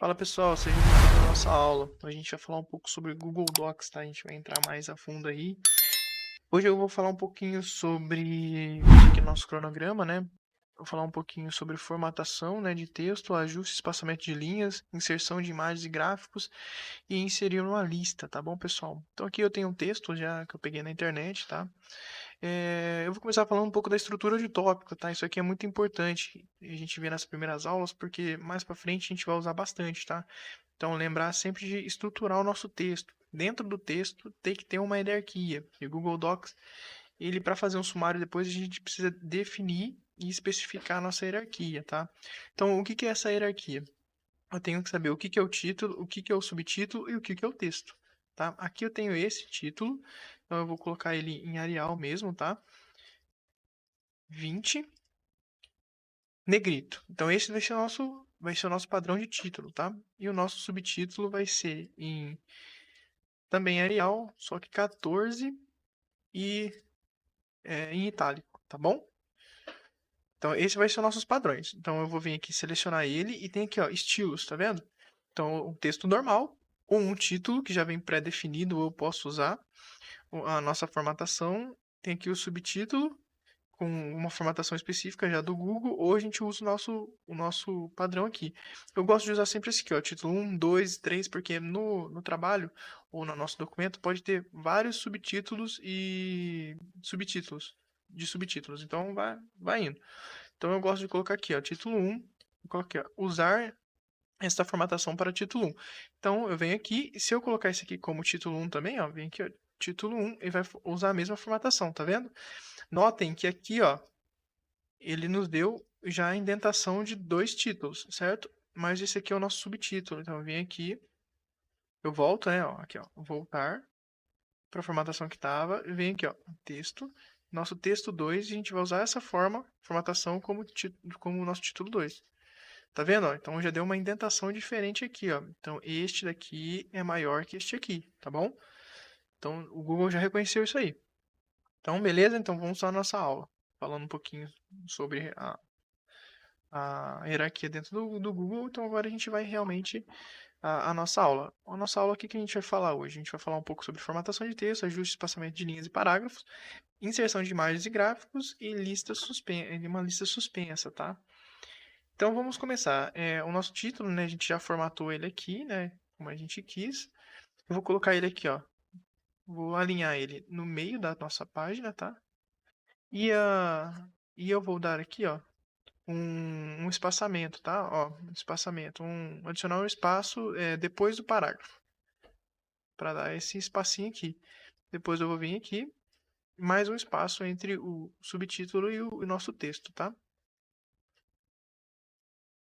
Fala pessoal, sejam bem-vindos à nossa aula. A gente vai falar um pouco sobre Google Docs, tá? A gente vai entrar mais a fundo aí. Hoje eu vou falar um pouquinho sobre aqui nosso cronograma, né? Vou falar um pouquinho sobre formatação, né, de texto, ajuste, espaçamento de linhas, inserção de imagens e gráficos e inserir uma lista, tá bom, pessoal? Então aqui eu tenho um texto já que eu peguei na internet, tá? Eu vou começar falando um pouco da estrutura de tópico, tá? Isso aqui é muito importante a gente ver nas primeiras aulas, porque mais para frente a gente vai usar bastante, tá? Então, lembrar sempre de estruturar o nosso texto. Dentro do texto tem que ter uma hierarquia. E o Google Docs, ele para fazer um sumário depois a gente precisa definir e especificar a nossa hierarquia, tá? Então, o que que é essa hierarquia? Eu tenho que saber o que que é o título, o que que é o subtítulo e o que que é o texto, tá? Aqui eu tenho esse título, então eu vou colocar ele em Arial mesmo, tá? 20 negrito. Então esse vai ser o nosso padrão de título, tá? E o nosso subtítulo vai ser em também Arial, só que 14 e em itálico, tá bom? Então esse vai ser os nossos padrões. Então eu vou vir aqui selecionar ele e tem aqui, ó, estilos, tá vendo? Então um texto normal ou um título que já vem pré-definido, eu posso usar a nossa formatação. Tem aqui o subtítulo com uma formatação específica já do Google, ou a gente usa o nosso padrão aqui. Eu gosto de usar sempre esse aqui, ó, título 1, 2, 3, porque no trabalho ou no nosso documento pode ter vários subtítulos e subtítulos de subtítulos, então vai indo. Então eu gosto de colocar aqui, ó, título 1, eu coloquei, ó, usar esta formatação para título 1. Então eu venho aqui, e se eu colocar esse aqui como título 1 também, ó, vem aqui, ó, título 1, e vai usar a mesma formatação, tá vendo? Notem que aqui, ó, ele nos deu já a indentação de dois títulos, certo? Mas esse aqui é o nosso subtítulo. Então eu venho aqui, eu volto, né? Ó, aqui, ó, voltar para a formatação que estava, e venho aqui, ó, texto. Nosso texto 2, a gente vai usar essa formatação como o nosso título 2. Tá vendo? Ó? Então já deu uma indentação diferente aqui, ó. Então este daqui é maior que este aqui, tá bom? Então o Google já reconheceu isso aí. Então beleza? Então vamos à nossa aula, falando um pouquinho sobre a hierarquia dentro do Google. Então agora a gente vai realmente a nossa aula. A nossa aula, o que que a gente vai falar hoje? A gente vai falar um pouco sobre formatação de texto, ajuste e espaçamento de linhas e parágrafos, inserção de imagens e gráficos e uma lista suspensa, tá? Então vamos começar. O nosso título, né? A gente já formatou ele aqui, né? Como a gente quis. Eu vou colocar ele aqui, ó. Vou alinhar ele no meio da nossa página, tá? E, e eu vou dar aqui, ó, um espaçamento, tá? Ó, um espaçamento, adicionar um espaço depois do parágrafo, para dar esse espacinho aqui. Depois eu vou vir aqui, mais um espaço entre o subtítulo e o nosso texto, tá?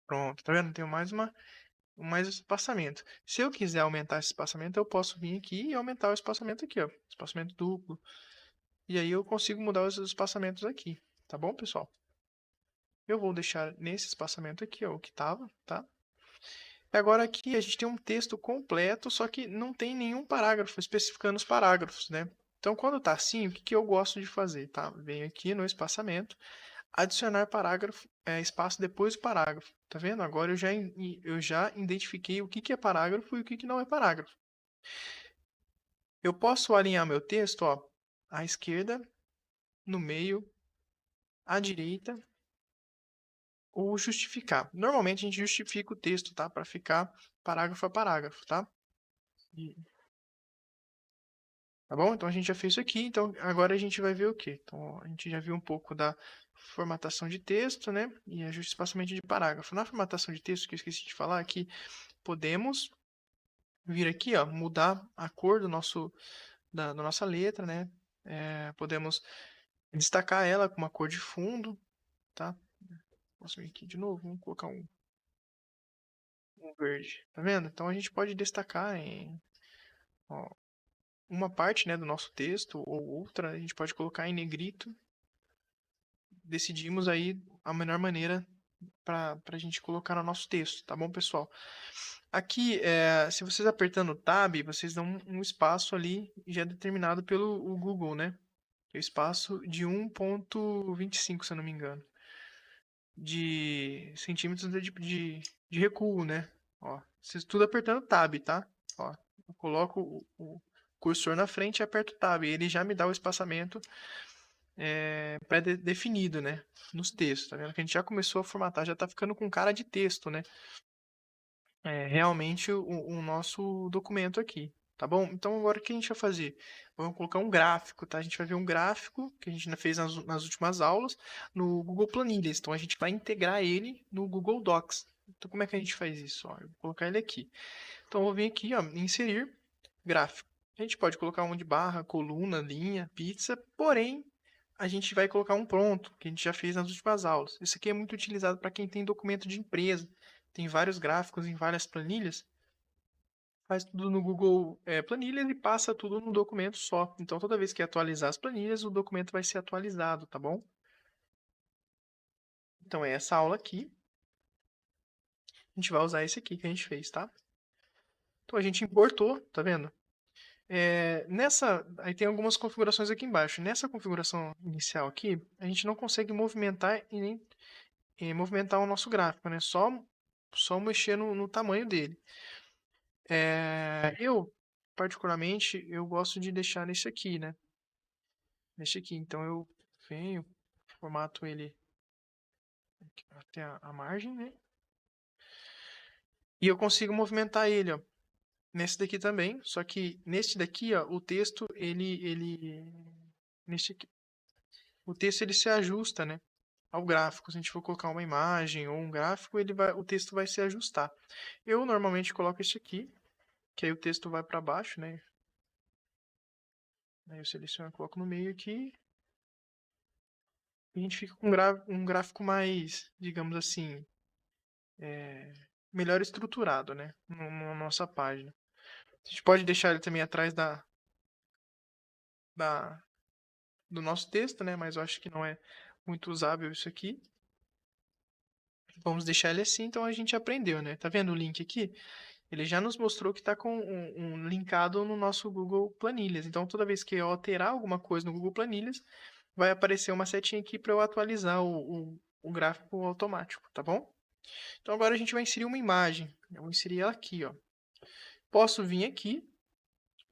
Pronto, tá vendo? Tenho mais espaçamento. Se eu quiser aumentar esse espaçamento, eu posso vir aqui e aumentar o espaçamento aqui, ó, espaçamento duplo. E aí eu consigo mudar os espaçamentos aqui, tá bom, pessoal? Eu vou deixar nesse espaçamento aqui, ó, o que estava, tá? Agora aqui a gente tem um texto completo, só que não tem nenhum parágrafo especificando os parágrafos, né? Então, quando tá assim, o que que eu gosto de fazer, tá? Venho aqui no espaçamento, adicionar parágrafo, espaço depois do parágrafo. Tá vendo? Agora eu já identifiquei o que que é parágrafo e o que que não é parágrafo. Eu posso alinhar meu texto, ó, à esquerda, no meio, à direita, ou justificar. Normalmente a gente justifica o texto, tá? Para ficar parágrafo a parágrafo, tá? E Tá bom? Então a gente já fez isso aqui. Então agora a gente vai ver o quê? Então a gente já viu um pouco da formatação de texto, né? E ajuste espaçamento de parágrafo. Na formatação de texto, que eu esqueci de falar aqui, podemos vir aqui, ó, mudar a cor da nossa letra, né? Podemos destacar ela com uma cor de fundo, tá? Posso vir aqui de novo, vamos colocar um verde, tá vendo? Então a gente pode destacar ó, uma parte, né, do nosso texto ou outra, a gente pode colocar em negrito. Decidimos aí a melhor maneira para a gente colocar no nosso texto, tá bom, pessoal? Aqui, se vocês apertando o Tab, vocês dão um espaço ali já determinado pelo o Google, né? Que é o espaço de 1,25, se eu não me engano, de centímetros de recuo, né? Ó, vocês tudo apertando Tab, tá? Ó, eu coloco o cursor na frente e aperto Tab. E ele já me dá o espaçamento pré-definido, né? Nos textos, tá vendo? Que a gente já começou a formatar, já tá ficando com cara de texto, né? Realmente o nosso documento aqui, tá bom? Então agora o que a gente vai fazer? Vamos colocar um gráfico, tá? A gente vai ver um gráfico que a gente fez nas últimas aulas no Google Planilhas. Então a gente vai integrar ele no Google Docs. Então como é que a gente faz isso? Ó, eu vou colocar ele aqui. Então eu vou vir aqui, ó, inserir gráfico. A gente pode colocar um de barra, coluna, linha, pizza, porém a gente vai colocar um pronto, que a gente já fez nas últimas aulas. Isso aqui é muito utilizado para quem tem documento de empresa, tem vários gráficos em várias planilhas, faz tudo no Google Planilhas e passa tudo num documento só. Então toda vez que atualizar as planilhas, o documento vai ser atualizado, tá bom? Então é essa aula aqui. A gente vai usar esse aqui que a gente fez, tá? Então a gente importou, tá vendo? Aí tem algumas configurações aqui embaixo. Nessa configuração inicial aqui, a gente não consegue movimentar e nem movimentar o nosso gráfico, né? Só mexer no tamanho dele. Eu, particularmente, eu gosto de deixar nesse aqui, né? Nesse aqui. Então eu venho, formato ele até a margem, né? E eu consigo movimentar ele, ó. Nesse daqui também, só que nesse daqui, ó, o texto, nesse aqui, o texto ele se ajusta, né, ao gráfico. Se a gente for colocar uma imagem ou um gráfico, o texto vai se ajustar. Eu normalmente coloco esse aqui, que aí o texto vai para baixo, né? Aí eu seleciono, coloco no meio aqui, e a gente fica com um gráfico mais, digamos assim, melhor estruturado, né, na nossa página. A gente pode deixar ele também atrás da, do nosso texto, né? Mas eu acho que não é muito usável isso aqui. Vamos deixar ele assim, então a gente aprendeu, né? Tá vendo o link aqui? Ele já nos mostrou que está com um linkado no nosso Google Planilhas. Então, toda vez que eu alterar alguma coisa no Google Planilhas, vai aparecer uma setinha aqui para eu atualizar o gráfico automático, tá bom? Então, agora a gente vai inserir uma imagem. Eu vou inserir ela aqui, ó. Posso vir aqui,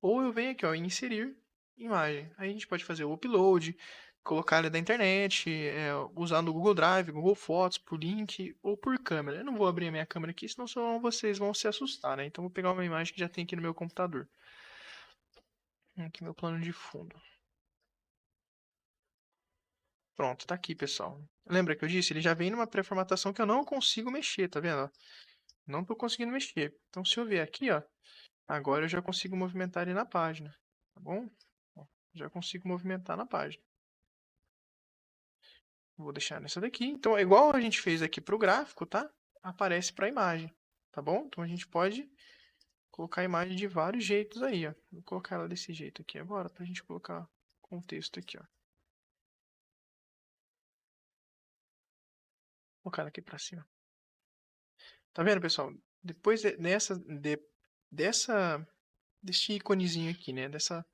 ou eu venho aqui, ó, em inserir imagem. Aí a gente pode fazer o upload, colocar ela da internet, usar no Google Drive, Google Fotos, por link ou por câmera. Eu não vou abrir a minha câmera aqui, senão vocês vão se assustar, né? Então vou pegar uma imagem que já tem aqui no meu computador. Aqui meu plano de fundo. Pronto, tá aqui, pessoal. Lembra que eu disse? Ele já vem numa pré-formatação que eu não consigo mexer, tá vendo? Não tô conseguindo mexer. Então se eu vier aqui, ó, agora eu já consigo movimentar ele na página, tá bom? Ó, já consigo movimentar na página. Vou deixar nessa daqui. Então, é igual a gente fez aqui para o gráfico, tá? Aparece para a imagem, tá bom? Então, a gente pode colocar a imagem de vários jeitos aí, ó. Vou colocar ela desse jeito aqui agora, para a gente colocar contexto aqui, ó. Vou colocar ela aqui para cima. Tá vendo, pessoal? Depois desse íconezinho aqui, né? Dessa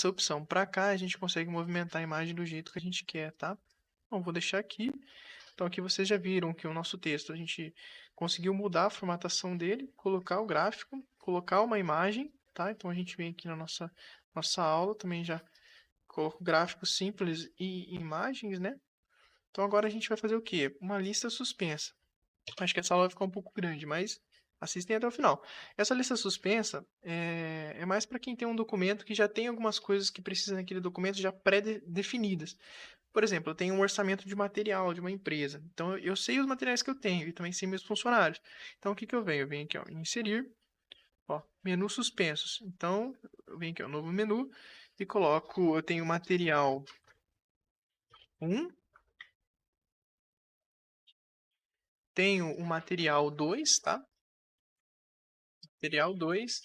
opção. Para cá, a gente consegue movimentar a imagem do jeito que a gente quer, tá? Então, vou deixar aqui. Então aqui vocês já viram que o nosso texto, a gente conseguiu mudar a formatação dele, colocar o gráfico, colocar uma imagem, tá? Então a gente vem aqui na nossa aula, também já coloco gráficos simples e imagens, né? Então agora a gente vai fazer o quê? Uma lista suspensa. Acho que essa aula vai ficar um pouco grande, mas assistem até o final. Essa lista suspensa é mais para quem tem um documento que já tem algumas coisas que precisam naquele documento já pré-definidas. Por exemplo, eu tenho um orçamento de material de uma empresa. Então, eu sei os materiais que eu tenho e também sei meus funcionários. Então, o que que eu venho? Eu venho aqui, ó, em inserir, ó, menu suspensos. Então, eu venho aqui, ó, novo menu e coloco, eu tenho material 1, tenho o material 2, tá? Material 2,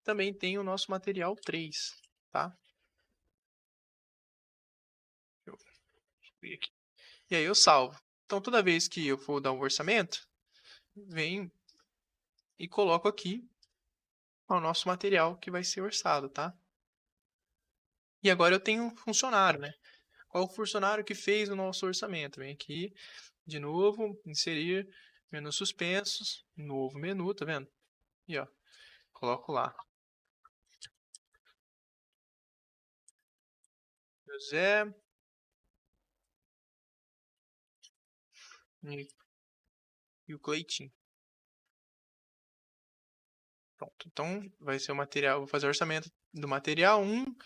também tem o nosso material 3, tá? Deixa eu ver aqui. E aí eu salvo. Então, toda vez que eu for dar um orçamento, venho e coloco aqui o nosso material que vai ser orçado, tá? E agora eu tenho um funcionário, né? Qual o funcionário que fez o nosso orçamento? Vem aqui, de novo, inserir Menu suspensos, novo menu, tá vendo? E ó, coloco lá. José e o Cleitinho. Pronto. Então, vai ser o material, vou fazer o orçamento do material 1,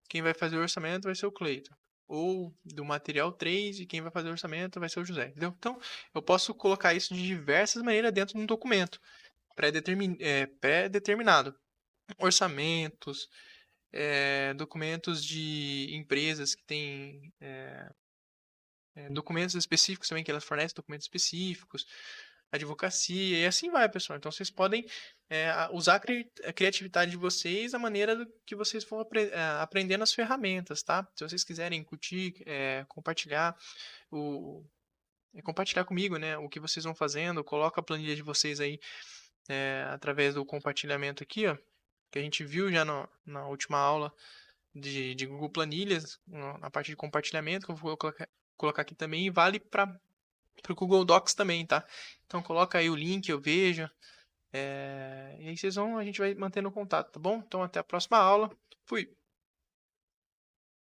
quem vai fazer o orçamento vai ser o Cleiton. Ou do material 3, e quem vai fazer o orçamento vai ser o José, entendeu? Então, eu posso colocar isso de diversas maneiras dentro de um documento pré-determinado. Orçamentos, documentos de empresas que têm documentos específicos também, que elas fornecem documentos específicos, advocacia, e assim vai, pessoal. Então, vocês podem usar a criatividade de vocês da maneira que vocês vão aprendendo as ferramentas, tá? Se vocês quiserem curtir, o, compartilhar comigo, né, o que vocês vão fazendo, coloca a planilha de vocês aí através do compartilhamento aqui, ó, que a gente viu já na última aula de Google Planilhas, na parte de compartilhamento, que eu vou colocar aqui também, e vale para o Google Docs também, tá? Então coloca aí o link, eu vejo. E aí a gente vai mantendo contato, tá bom? Então até a próxima aula. Fui!